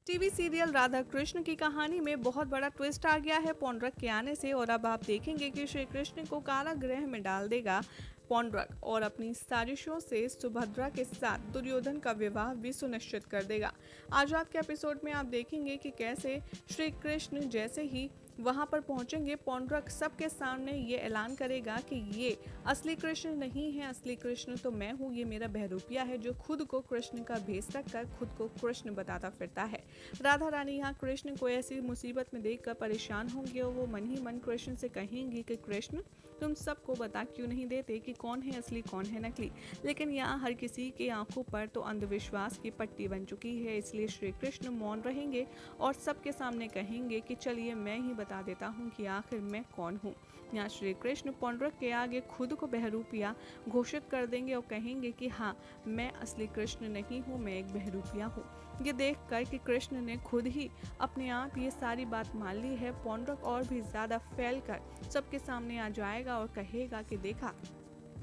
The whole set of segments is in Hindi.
टीवी सीरियल राधा कृष्ण की कहानी में बहुत बड़ा ट्विस्ट आ गया है पौंड्रक के आने से। और अब आप देखेंगे कि श्री कृष्ण को कारागृह में डाल देगा पौंड्रक और अपनी साजिशों से सुभद्रा के साथ दुर्योधन का विवाह भी सुनिश्चित कर देगा। आज रात के एपिसोड में आप देखेंगे कि कैसे श्री कृष्ण जैसे ही वहां पर पहुंचेंगे, पौंड्रक सबके सामने ये ऐलान करेगा कि ये असली कृष्ण नहीं है, असली कृष्ण तो मैं हूँ, ये मेरा बहरूपिया है जो खुद को कृष्ण का भेष रख कर खुद को कृष्ण बताता फिरता है। राधा रानी यहाँ कृष्ण को ऐसी मुसीबत में देखकर परेशान होंगे और वो मन ही मन कृष्ण से कहेंगी कि कृष्ण तुम सबको बता क्यों नहीं देते कि कौन है असली कौन है नकली। लेकिन यहाँ हर किसी के आंखों पर तो अंधविश्वास की पट्टी बन चुकी है, इसलिए श्री कृष्ण मौन रहेंगे और सबके सामने कहेंगे कि चलिए मैं ही बता देता हूँ कि आखिर मैं कौन हूँ। यहाँ श्री कृष्ण पौंड्रक के आगे खुद को बहरूपिया घोषित कर देंगे और कहेंगे कि हाँ, मैं असली कृष्ण नहीं हूँ, मैं एक बहरूपिया हूँ। ये देखकर कि कृष्ण ने खुद ही अपने आप ये सारी बात मान ली है, पौंड्रक और भी ज्यादा फैल कर सबके सामने आ जाएगा और कहेगा कि देखा,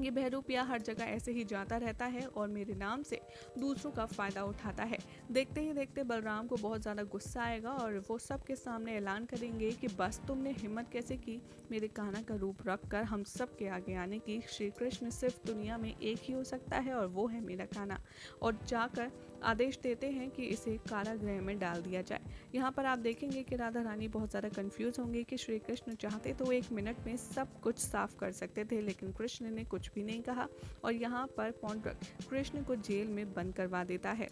ये बहरूपिया हर जगह ऐसे ही जाता रहता है और मेरे नाम से दूसरों का फायदा उठाता है। देखते ही देखते बलराम को बहुत ज़्यादा गुस्सा आएगा और वो सबके सामने ऐलान करेंगे कि बस तुमने हिम्मत कैसे की मेरे कान्हा का रूप रखकर हम सब के आगे आने की। श्री कृष्ण सिर्फ दुनिया में एक ही हो सकता है और वो है मेरा कान्हा। और जाकर आदेश देते हैं कि इसे कारागृह में डाल दिया जाए। यहाँ पर आप देखेंगे कि राधा रानी बहुत ज़्यादा कंफ्यूज होंगे कि श्री कृष्ण चाहते तो 1 मिनट में सब कुछ साफ कर सकते थे, लेकिन कृष्ण ने कुछ भी नहीं कहा और यहाँ पर पौंड्रक कृष्ण को जेल में बंद करवा देता है।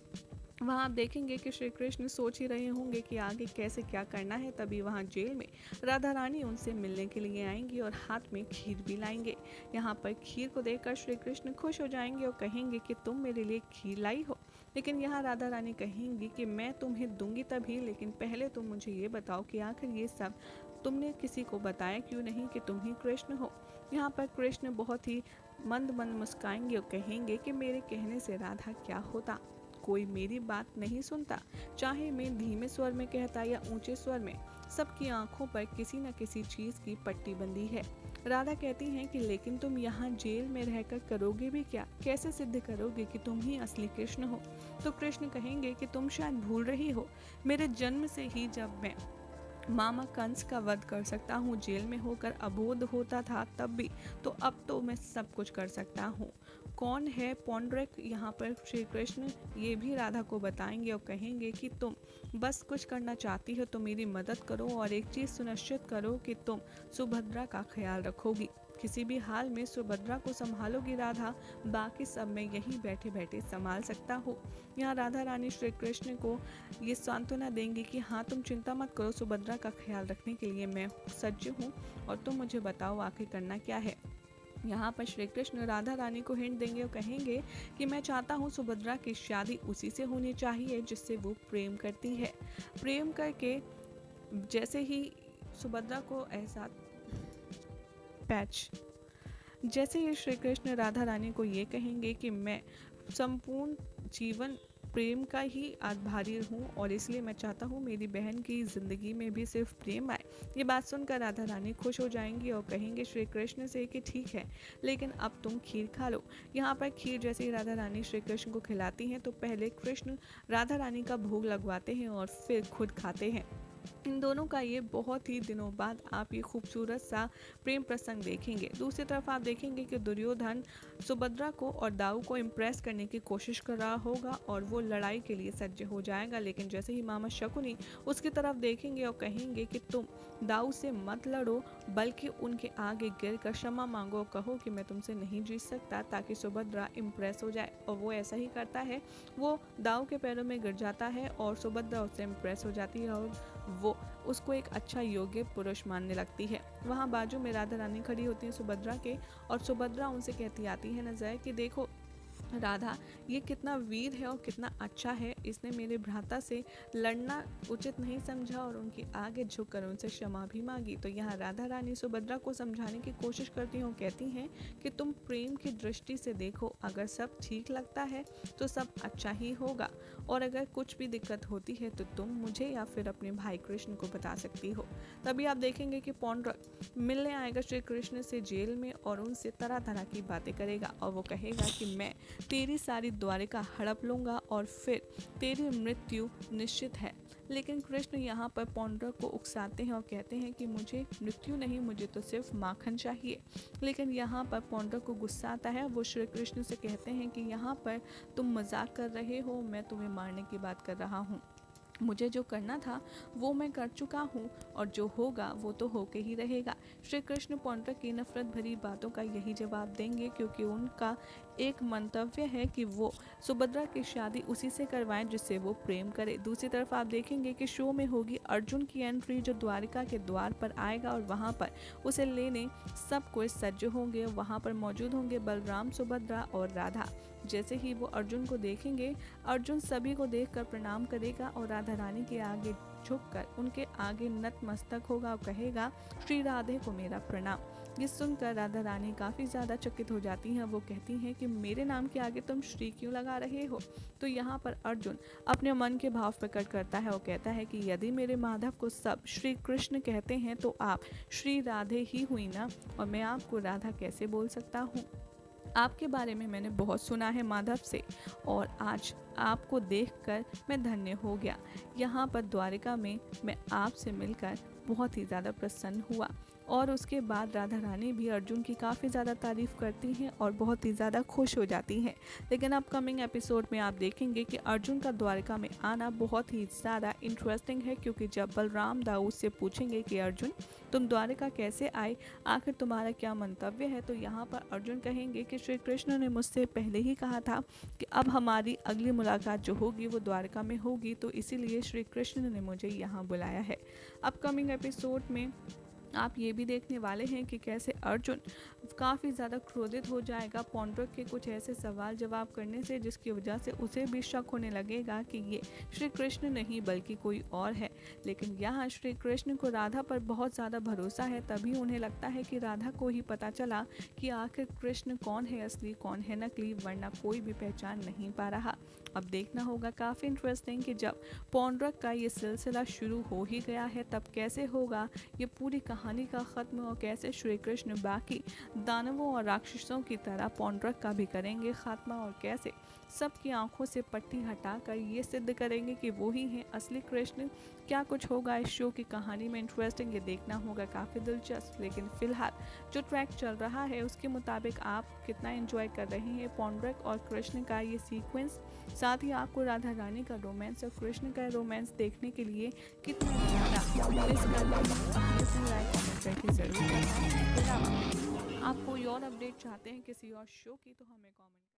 वहाँ आप देखेंगे कि श्री कृष्ण सोच ही रहे होंगे कि आगे कैसे क्या करना है। तभी वहाँ जेल में राधा रानी उनसे मिलने के लिए आएंगी और हाथ में खीर भी लाएंगे। यहाँ पर खीर को देखकर श्री कृष्ण खुश हो जाएंगे और कहेंगे कि तुम मेरे लिए खीर लाई हो। लेकिन यहाँ राधा रानी कहेंगी कि मैं तुम्हें दूंगी तभी, लेकिन पहले तुम मुझे ये बताओ कि आखिर ये सब तुमने किसी को बताया क्यों नहीं कि तुम ही कृष्ण हो। यहाँ पर कृष्ण बहुत ही मंद मंद मुस्काएंगे और कहेंगे कि मेरे कहने से राधा क्या होता, कोई मेरी बात नहीं सुनता, चाहे मैं धीमे स्वर में कहता या ऊंचे स्वर में, सबकी आंखों पर किसी न किसी चीज की पट्टी बंदी है। राधा कहती हैं कि लेकिन तुम यहाँ जेल में रहकर करोगे भी क्या, कैसे सिद्ध करोगे कि तुम ही असली कृष्ण हो। तो कृष्ण कहेंगे कि तुम शायद भूल रही हो, मेरे जन्म से ही जब मैं मामा कंस का वध कर सकता हूँ, जेल में होकर अबोध होता था तब भी, तो अब तो मैं सब कुछ कर सकता हूँ। कौन है पौंड्रक, यहाँ पर श्री कृष्ण ये भी राधा को बताएंगे और कहेंगे कि तुम बस कुछ करना चाहती हो तो मेरी मदद करो और एक चीज़ सुनिश्चित करो कि तुम सुभद्रा का ख्याल रखोगी, किसी भी हाल में सुभद्रा को संभालोगी राधा, बाकी सब मैं यहीं बैठे बैठे संभाल सकता हूँ। यहाँ राधा रानी श्री कृष्ण को ये सांत्वना देंगी कि हाँ, तुम चिंता मत करो, सुभद्रा का ख्याल रखने के लिए मैं सज्ज हूँ और तुम मुझे बताओ आखिर करना क्या है। यहाँ पर श्री कृष्ण राधा रानी को हिंट देंगे और कहेंगे कि मैं चाहता हूँ सुभद्रा की शादी उसी से होनी चाहिए जिससे वो प्रेम करती है। प्रेम करके जैसे ही सुभद्रा को एहसास पैच जैसे ही श्री कृष्ण राधा रानी को ये कहेंगे कि मैं संपूर्ण जीवन प्रेम का ही आभारी हूँ और इसलिए मैं चाहता हूँ मेरी बहन की ज़िंदगी में भी सिर्फ प्रेम आए। ये बात सुनकर राधा रानी खुश हो जाएंगी और कहेंगे श्री कृष्ण से कि ठीक है, लेकिन अब तुम खीर खा लो। यहाँ पर खीर जैसे ही राधा रानी श्री कृष्ण को खिलाती हैं तो पहले कृष्ण राधा रानी का भोग लगवाते हैं और फिर खुद खाते हैं। इन दोनों का ये बहुत ही दिनों बाद आप ये खूबसूरत सा प्रेम प्रसंग देखेंगे। दूसरी तरफ आप देखेंगे कि दुर्योधन सुभद्रा को और दाऊ को इम्प्रेस करने की कोशिश कर रहा होगा और वो लड़ाई के लिए सज्ज हो जाएगा। लेकिन जैसे ही मामा शकुनी उसकी तरफ देखेंगे और कहेंगे कि तुम दाऊ से मत लड़ो, बल्कि उनके आगे गिर कर क्षमा मांगो और कहो कि मैं तुमसे नहीं जीत सकता, ताकि सुभद्रा इम्प्रेस हो जाए। और वो ऐसा ही करता है, वो दाऊ के पैरों में गिर जाता है और सुभद्रा उससे इम्प्रेस हो जाती है और वो उसको एक अच्छा योग्य पुरुष मानने लगती है। वहाँ बाजू में राधा रानी खड़ी होती है सुभद्रा के और सुभद्रा उनसे कहती आती है नजर कि देखो, राधा ये कितना वीर है और कितना अच्छा है, इसने मेरे भ्राता से लड़ना उचित नहीं समझा और उनके आगे झुककर उनसे क्षमा भी मांगी। तो यहाँ राधा रानी सुभद्रा को समझाने की कोशिश करती हैं और कहती हैं कि तुम प्रेम की दृष्टि से देखो, अगर सब ठीक लगता है तो सब अच्छा ही होगा, और अगर कुछ भी दिक्कत होती है तो तुम मुझे या फिर अपने भाई कृष्ण को बता सकती हो। तभी आप देखेंगे कि पौंड्रक मिलने आएगा श्री कृष्ण से जेल में और उनसे तरह तरह की बातें करेगा और वो कहेगा कि मैं तेरी सारी द्वारिका हड़प लूंगा और फिर तेरी मृत्यु निश्चित है। लेकिन कृष्ण यहाँ पर पौंड्रक को उकसाते हैं और कहते हैं कि मुझे मृत्यु नहीं, मुझे तो सिर्फ माखन चाहिए। लेकिन यहाँ पर पौंड्रक को गुस्सा आता है, वो श्री कृष्ण से कहते हैं कि यहाँ पर तुम मजाक कर रहे हो, मैं तुम्हें मारने की बात कर रहा हूँ। मुझे जो करना था वो मैं कर चुका हूँ और जो होगा वो तो होके ही रहेगा। श्री कृष्ण पौंड्रक की नफरत भरी बातों का यही जवाब देंगे, क्योंकि उनका एक मंतव्य है कि वो सुभद्रा की शादी उसी से करवाएं जिससे वो प्रेम करे। दूसरी तरफ आप देखेंगे कि शो में होगी अर्जुन की एंट्री, जो द्वारिका के द्वार पर आएगा और वहाँ पर उसे लेने सब कोई सज्ज होंगे। वहाँ पर मौजूद होंगे बलराम, सुभद्रा और राधा। जैसे ही वो अर्जुन को देखेंगे, अर्जुन सभी को देखकर प्रणाम करेगा और राधा रानी के आगे झुककर उनके आगे नतमस्तक होगा और कहेगा, श्री राधे को मेरा प्रणाम। ये सुनकर राधा रानी काफ़ी ज़्यादा चकित हो जाती हैं। वो कहती हैं कि मेरे नाम के आगे तुम श्री क्यों लगा रहे हो। तो यहाँ पर अर्जुन अपने मन के भाव प्रकट करता है और कहता है कि यदि मेरे माधव को सब श्री कृष्ण कहते हैं तो आप श्री राधे ही हुई ना, और मैं आपको राधा कैसे बोल सकता हूँ। आपके बारे में मैंने बहुत सुना है माधव से, और आज आपको देखकर मैं धन्य हो गया। यहाँ पर द्वारिका में मैं आपसे मिलकर बहुत ही ज़्यादा प्रसन्न हुआ। और उसके बाद राधा रानी भी अर्जुन की काफ़ी ज़्यादा तारीफ़ करती हैं और बहुत ही ज़्यादा खुश हो जाती हैं। लेकिन अपकमिंग एपिसोड में आप देखेंगे कि अर्जुन का द्वारिका में आना बहुत ही ज़्यादा इंटरेस्टिंग है, क्योंकि जब बलराम दाऊद से पूछेंगे कि अर्जुन तुम द्वारिका कैसे आए, आखिर तुम्हारा क्या मंतव्य है, तो यहाँ पर अर्जुन कहेंगे कि श्री कृष्ण ने मुझसे पहले ही कहा था कि अब हमारी अगली मुलाकात जो होगी वो द्वारिका में होगी, तो इसीलिए श्री कृष्ण ने मुझे यहाँ बुलाया है। अपकमिंग एपिसोड में आप ये भी देखने वाले हैं कि कैसे अर्जुन काफ़ी ज़्यादा क्रोधित हो जाएगा पौंड्रक के कुछ ऐसे सवाल जवाब करने से, जिसकी वजह से उसे भी शक होने लगेगा कि ये श्री कृष्ण नहीं बल्कि कोई और है। लेकिन यहाँ श्री कृष्ण को राधा पर बहुत ज़्यादा भरोसा है, तभी उन्हें लगता है कि राधा को ही पता चला कि आखिर कृष्ण कौन है असली, कौन है नकली, वरना कोई भी पहचान नहीं पा रहा। अब देखना होगा काफ़ी इंटरेस्टिंग कि जब पौंड्रक का ये सिलसिला शुरू हो ही गया है तब कैसे होगा ये पूरी कहानी का ख़त्म, और कैसे श्री कृष्ण बाकी दानवों और राक्षसों की तरह पौंड्रक का भी करेंगे खात्मा, और कैसे सबकी आंखों से पट्टी हटाकर ये सिद्ध करेंगे कि वो ही हैं असली कृष्ण। क्या कुछ होगा इस शो की कहानी में इंटरेस्टिंग, ये देखना होगा काफ़ी दिलचस्प। लेकिन फिलहाल जो ट्रैक चल रहा है उसके मुताबिक आप कितना एंजॉय कर रहे हैं पौंड्रक और कृष्ण का ये सीक्वेंस, साथ ही आपको राधा रानी का रोमांस और कृष्ण का रोमांस देखने के लिए कितना ज़्यादा मिस कर रहे हैं, अपनी राय कमेंट करके ज़रूर बताएं। आप कोई और अपडेट चाहते हैं किसी और शो की तो हमें कमेंट